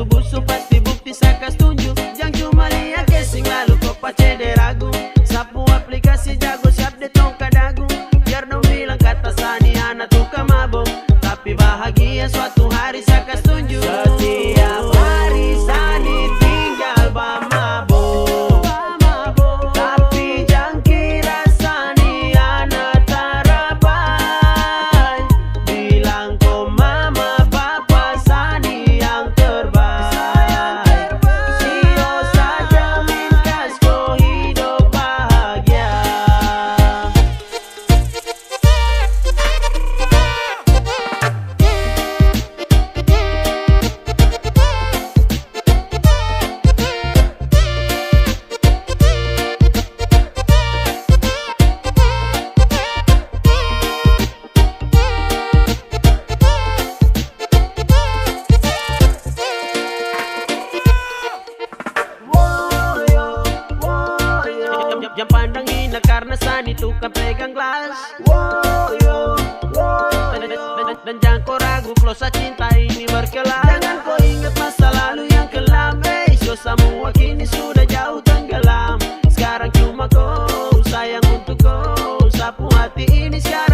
busu-busu pasti bukti saya tunjuk. Jangan cuma lihat casing lalu kok pacede ragu. Sapu aplikasi jago siap deh tongkat dagu. Biar dong bilang kata Sani anak tukang mabok, tapi bahagia suatu hari saya tunjuk. Setiap hari Sani tinggal mabok, tapi jangan kira Sani anak tarabai. Bilang kau mama papa Sani yang terbaik. Sio saja minkas kau hidup bahagia. Jangan pandang hina karena Sani tukang pegang gelas. Dan jangan kau ragu flow cinta ini berkelas. Jangan kau ingat masa lalu yang kelam. So semua kini sudah jauh tenggelam. Sekarang cuma kau sayang untuk kau. Sapu hati ini sekarang